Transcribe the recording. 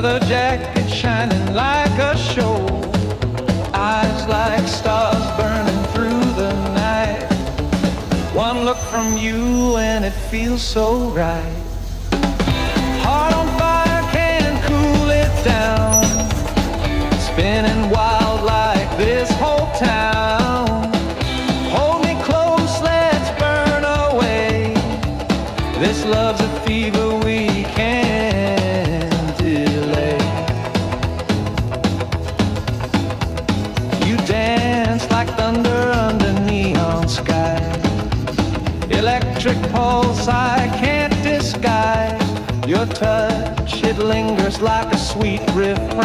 leather jacket shining like a show, eyes like stars burning through the night. One look from you and it feels so right. Heart on fire can't cool it down, spinning wild like this whole town. Hold me close, let's burn away. This love's a fever we can't delay. You dance like thunder under neon sky, electric pulse I can't disguise. Your touch, it lingers like a sweet refrain.